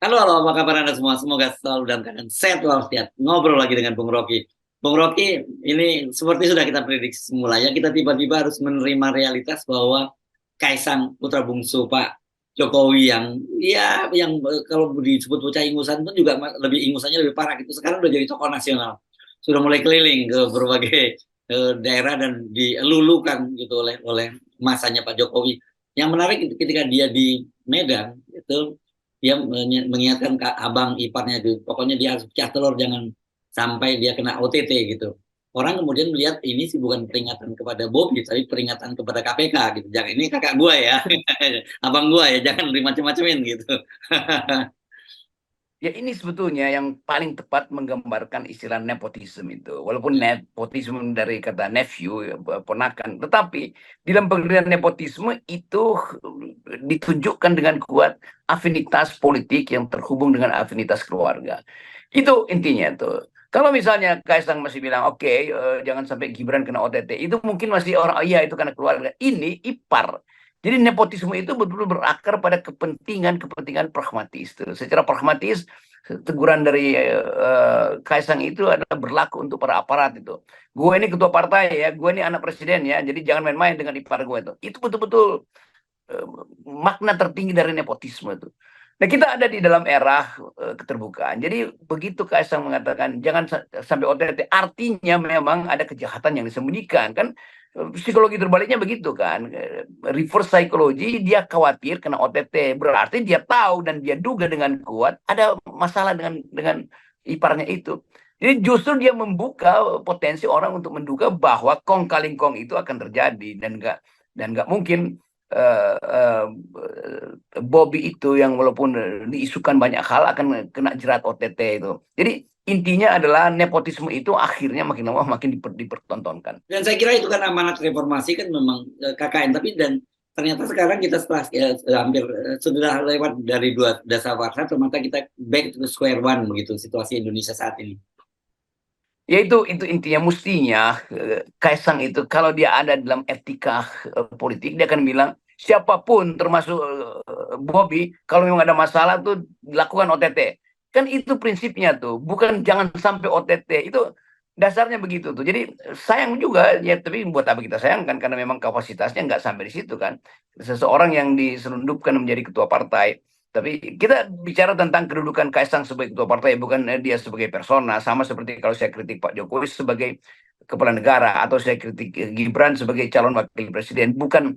Halo, halo, apa kabar Anda semua? Semoga selalu dalam keadaan sehat walafiat. Ngobrol lagi dengan Bung Rocky. Bung Rocky, ini seperti sudah kita prediksi semula ya, kita tiba-tiba harus menerima realitas bahwa Kaisang putra bungsu Pak Jokowi yang kalau disebut bocah ingusan pun juga lebih ingusannya lebih parah gitu. Sekarang udah jadi tokoh nasional. Sudah mulai keliling ke berbagai daerah dan dilulukan gitu oleh masanya Pak Jokowi. Yang menarik ketika dia di Medan itu dia mengingatkan ke abang iparnya itu, pokoknya dia harus pecah telur, jangan sampai dia kena OTT gitu. Orang kemudian melihat ini sih bukan peringatan kepada Bobi, tapi peringatan kepada KPK gitu. Jangan, ini kakak gua ya, abang gua ya, jangan dimacem-macemin gitu. Ya ini sebetulnya yang paling tepat menggambarkan istilah nepotisme itu. Walaupun nepotisme dari kata nephew, ya, ponakan. Tetapi dalam pengertian nepotisme itu ditunjukkan dengan kuat afinitas politik yang terhubung dengan afinitas keluarga. Itu intinya tuh. Kalau misalnya Kaisang masih bilang, oke, jangan sampai Gibran kena OTT. Itu mungkin masih orang, oh, iya itu karena keluarga. Ini ipar. Jadi nepotisme itu betul-betul berakar pada kepentingan pragmatis. Tuh. Secara pragmatis, teguran dari Kaisang itu adalah berlaku untuk para aparat itu. Gue ini ketua partai ya, gue ini anak presiden ya, jadi jangan main-main dengan ipar gue itu. Itu betul-betul eh, makna tertinggi dari nepotisme itu. Nah, kita ada di dalam era keterbukaan. Jadi begitu Kaisang mengatakan jangan sampai OTT, artinya memang ada kejahatan yang disembunyikan kan. Psikologi terbaliknya begitu kan. Reverse psychology, dia khawatir kena OTT. Berarti dia tahu dan dia duga dengan kuat ada masalah dengan iparnya itu. Jadi justru dia membuka potensi orang untuk menduga bahwa kong kaling kong itu akan terjadi dan nggak mungkin eh, eh, Bobby itu yang walaupun diisukan banyak hal akan kena jerat OTT itu. Jadi intinya adalah nepotisme itu akhirnya makin lama makin dipertontonkan. Dan saya kira itu kan amanat reformasi kan memang KKN, tapi dan ternyata sekarang kita setelah hampir sudah lewat dari dua dasawarsa, ternyata kita back to square one begitu situasi Indonesia saat ini. Ya itu intinya mestinya Kaisang itu kalau dia ada dalam etika politik dia akan bilang siapapun termasuk Bobby kalau memang ada masalah tuh dilakukan OTT. Kan itu prinsipnya tuh, bukan jangan sampai OTT. Itu dasarnya begitu tuh. Jadi sayang juga ya, tapi buat apa kita sayangkan karena memang kapasitasnya nggak sampai di situ kan. Seseorang yang diselundupkan menjadi ketua partai tapi kita bicara tentang kedudukan Kaisang sebagai ketua partai, bukan dia sebagai persona. Sama seperti kalau saya kritik Pak Jokowi sebagai kepala negara atau saya kritik Gibran sebagai calon wakil presiden, bukan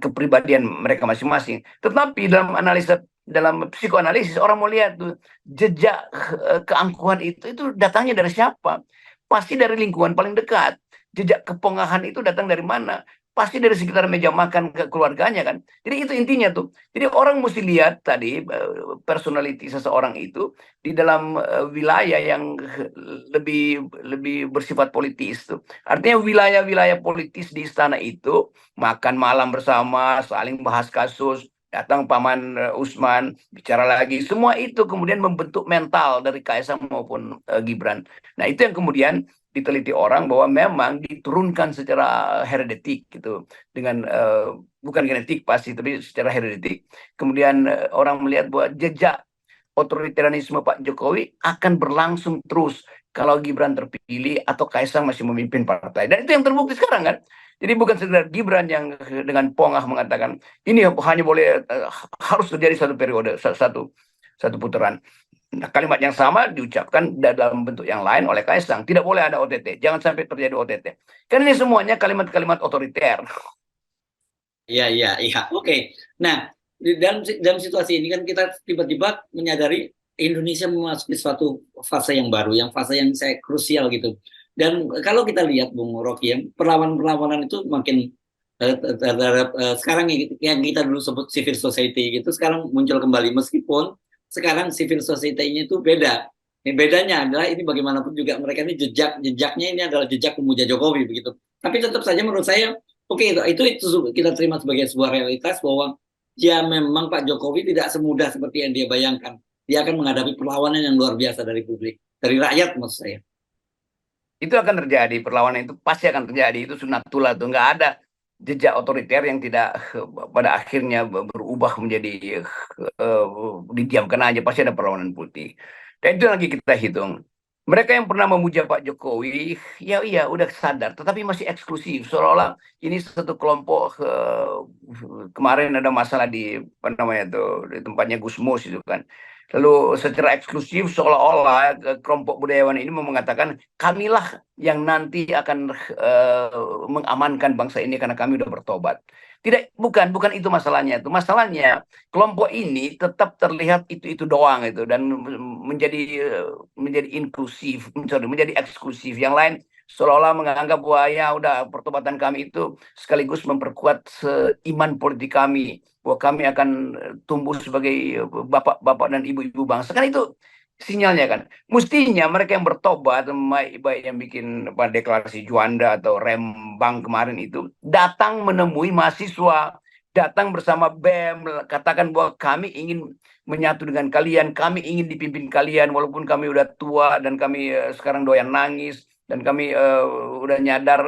kepribadian mereka masing-masing. Tetapi dalam psikoanalisis orang mau lihat tuh jejak keangkuhan itu datangnya dari siapa? Pasti dari lingkungan paling dekat. Jejak kepongahan itu datang dari mana? Pasti dari sekitar meja makan ke keluarganya kan. Jadi itu intinya tuh. Jadi orang mesti lihat tadi personality seseorang itu di dalam wilayah yang lebih lebih bersifat politis tuh. Artinya wilayah-wilayah politis di istana itu makan malam bersama, saling bahas kasus, datang paman Usman bicara lagi. Semua itu kemudian membentuk mental dari Kaisang maupun Gibran. Nah, itu yang kemudian diteliti orang bahwa memang diturunkan secara heredetik gitu dengan bukan genetik pasti tapi secara heredetik. Kemudian orang melihat bahwa jejak otoritarianisme Pak Jokowi akan berlangsung terus kalau Gibran terpilih atau Kaisang masih memimpin partai. Dan itu yang terbukti sekarang kan. Jadi bukan sekedar Gibran yang dengan pongah mengatakan ini hanya boleh harus terjadi satu periode satu putaran. Nah, kalimat yang sama diucapkan dalam bentuk yang lain oleh Kaisang. Tidak boleh ada OTT. Jangan sampai terjadi OTT. Karena ini semuanya kalimat-kalimat otoriter. Iya, iya, iya. Oke. Nah, dalam situasi ini kan kita tiba-tiba menyadari Indonesia memasuki suatu fase yang baru, yang fase yang saya krusial gitu. Dan kalau kita lihat Bung Rocky, ya, perlawanan-perlawanan itu makin terhadap sekarang yang kita dulu sebut civil society gitu, sekarang muncul kembali meskipun sekarang civil society-nya itu beda. Ini bedanya adalah ini bagaimanapun juga mereka ini jejaknya ini adalah jejak pemuja Jokowi begitu. Tapi tetap saja menurut saya oke, itu kita terima sebagai sebuah realitas bahwa ya memang Pak Jokowi tidak semudah seperti yang dia bayangkan. Dia akan menghadapi perlawanan yang luar biasa dari publik, dari rakyat maksud saya. Itu akan terjadi. Perlawanan itu pasti akan terjadi. Itu sunatullah tuh. Nggak ada. jejak otoriter yang tidak pada akhirnya berubah menjadi didiamkan aja, pasti ada perlawanan politik. Dan itu lagi kita hitung. Mereka yang pernah memuja Pak Jokowi, ya iya udah sadar, tetapi masih eksklusif. Seolah-olah ini satu kelompok. Kemarin ada masalah di apa namanya tuh di tempatnya Gus Mus itu kan. Lalu secara eksklusif seolah-olah kelompok budayawan ini mau mengatakan kamilah yang nanti akan mengamankan bangsa ini karena kami udah bertobat. Tidak, bukan itu masalahnya. Itu masalahnya kelompok ini tetap terlihat itu doang itu dan menjadi inklusif, menjadi eksklusif. Yang lain seolah-olah menganggap bahwa ya udah pertobatan kami itu sekaligus memperkuat iman politik kami, bahwa kami akan tumbuh sebagai bapak-bapak dan ibu-ibu bangsa. Kan itu sinyalnya kan. Mestinya mereka yang bertobat, baik yang bikin deklarasi Juanda atau Rembang kemarin itu, datang menemui mahasiswa, datang bersama BEM, katakan bahwa kami ingin menyatu dengan kalian, kami ingin dipimpin kalian, walaupun kami udah tua dan kami sekarang doyan nangis, dan kami udah nyadar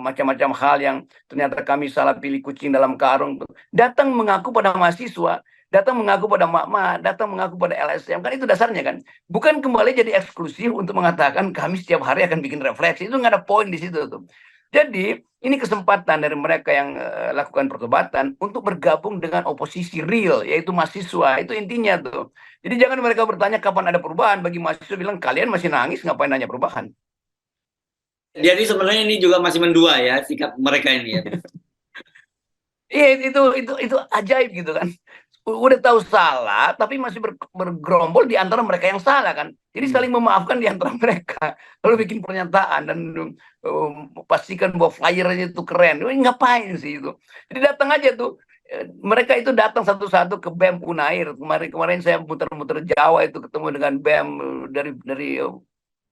macam-macam hal yang ternyata kami salah pilih kucing dalam karung. Datang mengaku pada mahasiswa, datang mengaku pada mak-mak, datang mengaku pada LSM, kan itu dasarnya kan. Bukan kembali jadi eksklusif untuk mengatakan kami setiap hari akan bikin refleksi, itu nggak ada poin di situ tuh. Jadi ini kesempatan dari mereka yang lakukan pertobatan untuk bergabung dengan oposisi real, yaitu mahasiswa. Itu intinya tuh. Jadi jangan mereka bertanya kapan ada perubahan. Bagi mahasiswa bilang kalian masih nangis, ngapain nanya perubahan? Jadi sebenarnya ini juga masih mendua ya sikap mereka ini ya. Iya itu ajaib gitu kan. Udah tahu salah tapi masih bergerombol di antara mereka yang salah kan. Jadi saling memaafkan di antara mereka. Lalu bikin pernyataan dan pastikan bahwa flyernya itu keren. Ngapain sih itu? Jadi datang aja tuh. Mereka itu datang satu-satu ke BEM Unair. Kemarin saya muter-muter Jawa itu ketemu dengan BEM dari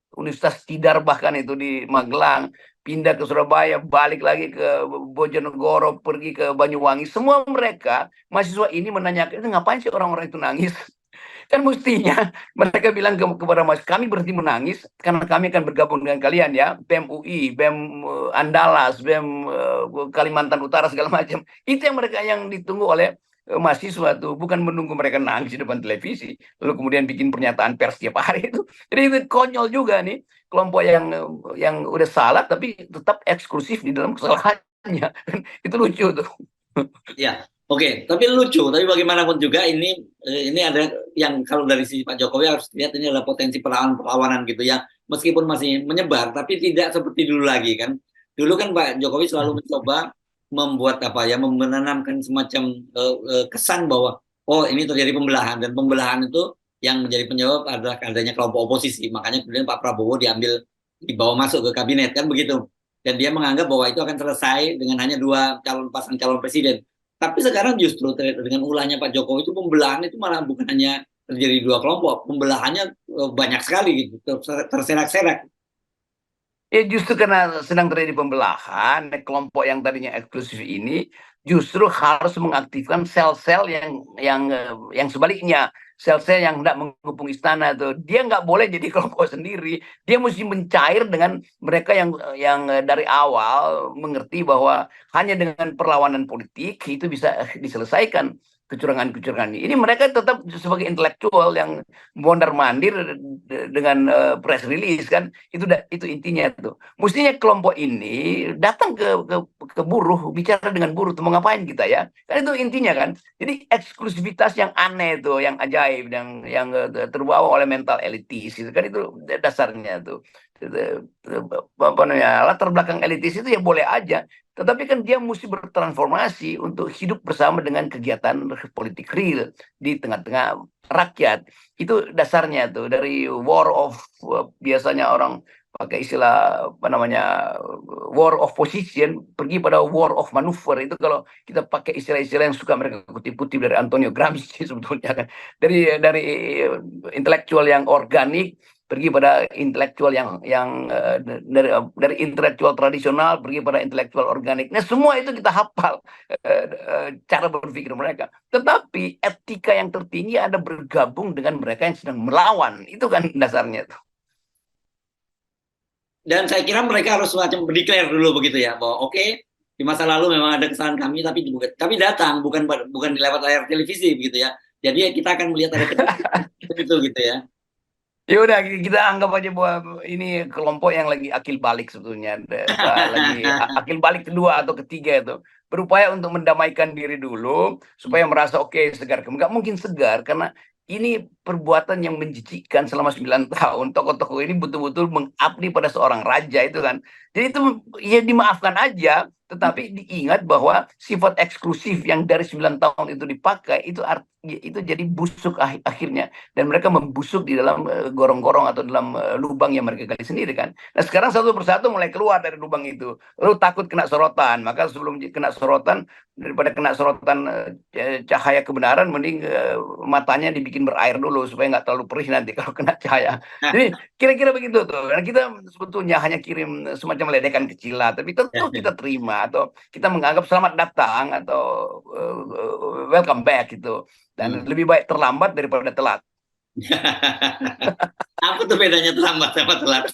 Universitas Tidar bahkan itu di Magelang, pindah ke Surabaya, balik lagi ke Bojonegoro, pergi ke Banyuwangi. Semua mereka, mahasiswa ini menanyakan, itu ngapain sih orang-orang itu nangis? Kan mestinya mereka bilang kepada mahasiswa, kami berhenti menangis karena kami akan bergabung dengan kalian ya. BEM UI, BEM Andalas, BEM Kalimantan Utara, segala macam. Itu yang mereka yang ditunggu oleh mahasiswa tuh, bukan menunggu mereka nangis di depan televisi lalu kemudian bikin pernyataan pers tiap hari itu. Jadi itu konyol juga nih kelompok yang udah salah tapi tetap eksklusif di dalam kesalahannya. Itu lucu tuh. Ya, oke. Tapi lucu. Tapi bagaimanapun juga ini ada yang kalau dari sisi Pak Jokowi harus lihat ini adalah potensi perlawanan gitu ya. Meskipun masih menyebar, tapi tidak seperti dulu lagi kan. Dulu kan Pak Jokowi selalu mencoba membuat apa ya, menanamkan semacam kesan bahwa oh ini terjadi pembelahan dan pembelahan itu yang menjadi penyebab adalah adanya kelompok oposisi. Makanya kemudian Pak Prabowo dibawa masuk ke kabinet kan begitu. Dan dia menganggap bahwa itu akan selesai dengan hanya dua pasangan calon presiden. Tapi sekarang justru dengan ulahnya Pak Jokowi itu pembelahan itu malah bukan hanya terjadi dua kelompok, pembelahannya banyak sekali gitu, terserak-serak. Ya justru karena sedang terjadi pembelahan, kelompok yang tadinya eksklusif ini justru harus mengaktifkan sel-sel yang sebaliknya, sel-sel yang hendak mengepung istana tuh. Dia nggak boleh jadi kelompok sendiri. Dia mesti mencair dengan mereka yang dari awal mengerti bahwa hanya dengan perlawanan politik itu bisa diselesaikan kecurangan-kecurangan ini. Mereka tetap sebagai intelektual yang mondar-mandir dengan press release kan. Itu intinya tuh. Mestinya kelompok ini datang ke buruh, bicara dengan buruh tuh mau ngapain kita ya. Kan itu intinya kan. Jadi eksklusivitas yang aneh tuh, yang ajaib, yang terbawa oleh mental elitis itu kan itu dasarnya tuh. Apa namanya, latar belakang elitis itu ya boleh aja, tetapi kan dia mesti bertransformasi untuk hidup bersama dengan kegiatan politik real di tengah-tengah rakyat. Itu dasarnya tuh dari war of biasanya orang pakai istilah apa namanya war of position pergi pada war of maneuver. Itu kalau kita pakai istilah-istilah yang suka mereka kutip-kutip dari Antonio Gramsci sebetulnya kan, dari intelektual yang organik pergi pada intelektual yang dari intelektual tradisional pergi pada intelektual organik. Nah semua itu kita hafal cara berpikir mereka. Tetapi etika yang tertinggi ada bergabung dengan mereka yang sedang melawan. Itu kan dasarnya tuh. Dan saya kira mereka harus semacam berdeklar dulu begitu ya, bahwa oke, Di masa lalu memang ada kesalahan kami, tapi kami datang bukan di lewat layar televisi begitu ya. Jadi kita akan melihat ada itu gitu ya. Ya udah kita anggap aja bahwa ini kelompok yang lagi akil balik sebetulnya, lagi akil balik kedua atau ketiga itu berupaya untuk mendamaikan diri dulu supaya merasa oke segar. Nggak mungkin segar karena ini perbuatan yang menjijikkan selama 9 tahun. Tokoh-tokoh ini betul-betul mengabdi pada seorang raja itu kan. Jadi itu ya dimaafkan aja, tetapi diingat bahwa sifat eksklusif yang dari 9 tahun itu dipakai itu jadi busuk akhirnya, dan mereka membusuk di dalam gorong-gorong atau dalam lubang yang mereka gali sendiri kan. Nah sekarang satu persatu mulai keluar dari lubang itu, lalu takut kena sorotan, maka sebelum kena sorotan, daripada kena sorotan cahaya kebenaran, mending matanya dibikin berair dulu supaya nggak terlalu perih nanti kalau kena cahaya. Jadi kira-kira begitu tuh. Dan kita sebetulnya hanya kirim semacam ledekan kecil lah, tapi tentu kita terima atau kita menganggap selamat datang atau welcome back gitu. Dan lebih baik terlambat daripada telat. Apa tuh bedanya terlambat sama telat?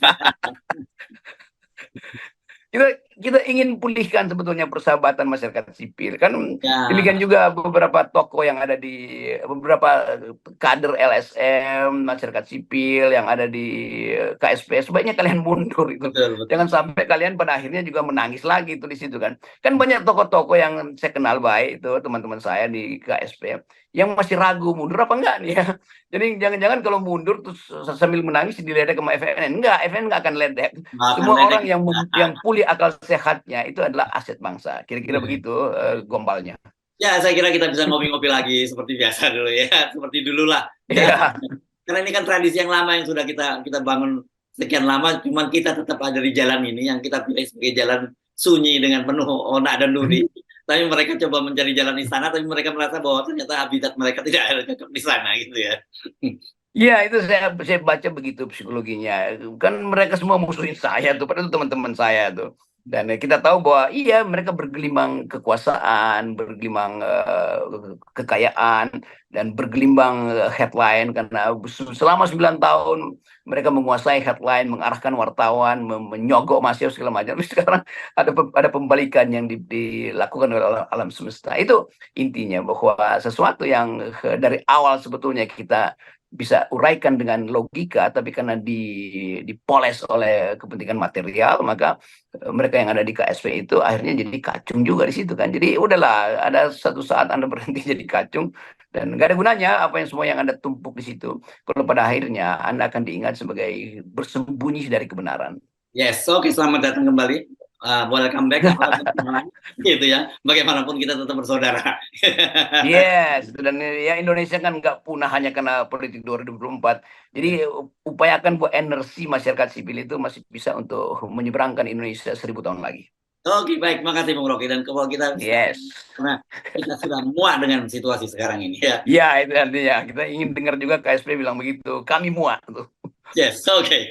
Kita ingin pulihkan sebetulnya persahabatan masyarakat sipil kan. Ya, Demikian juga beberapa tokoh yang ada di beberapa kader LSM masyarakat sipil yang ada di KSP, sebaiknya kalian mundur itu. betul betul. Jangan sampai kalian pada akhirnya juga menangis lagi itu di situ kan. Kan banyak tokoh-tokoh yang saya kenal baik itu, teman-teman saya di KSP, yang masih ragu mundur apa enggak nih ya. Jadi jangan-jangan kalau mundur terus sambil menangis diledek sama FNN. Enggak, FNN enggak akan ledek. Maafkan Semua ledek. orang yang pulih akal sehatnya itu adalah aset bangsa. Kira-kira begitu gombalnya. Ya, saya kira kita bisa ngopi-ngopi lagi seperti biasa dulu ya, seperti dulu lah. Ya, Iya, karena ini kan tradisi yang lama yang sudah kita bangun sekian lama, cuman kita tetap ada di jalan ini yang kita pilih sebagai jalan sunyi dengan penuh onak dan duri. Tapi mereka coba mencari jalan istana, tapi mereka merasa bahwa ternyata habitat mereka tidak ada cocok di sana gitu ya. iya itu saya baca begitu psikologinya. Kan mereka semua musuhin saya tuh, padahal itu teman-teman saya tuh. Dan kita tahu bahwa iya mereka bergelimang kekuasaan, bergelimang kekayaan, dan bergelimbang headline karena selama 9 tahun mereka menguasai headline, mengarahkan wartawan, menyogok masif segala macam. Tapi sekarang ada pembalikan yang dilakukan oleh alam semesta. Itu intinya bahwa sesuatu yang dari awal sebetulnya kita bisa uraikan dengan logika, tapi karena dipoles oleh kepentingan material, maka mereka yang ada di KSP itu akhirnya jadi kacung juga di situ kan. Jadi udahlah, ada satu saat Anda berhenti jadi kacung dan nggak ada gunanya apa yang semua yang Anda tumpuk di situ. Kalau pada akhirnya Anda akan diingat sebagai bersembunyi dari kebenaran. Yes, oke, selamat datang kembali. Welcome back, gitu ya. Bagaimanapun kita tetap bersaudara. Yes, dan ya Indonesia kan nggak punah hanya karena politik 2024. Jadi upayakan buat energi masyarakat sipil itu masih bisa untuk menyeberangkan Indonesia 1000 tahun lagi. Oke, baik, makasih Bung Rocky, dan kalau kita Yes. karena kita sudah muak dengan situasi sekarang ini ya. Ya, itu artinya kita ingin dengar juga KSP bilang begitu. Kami muak. Yes, oke.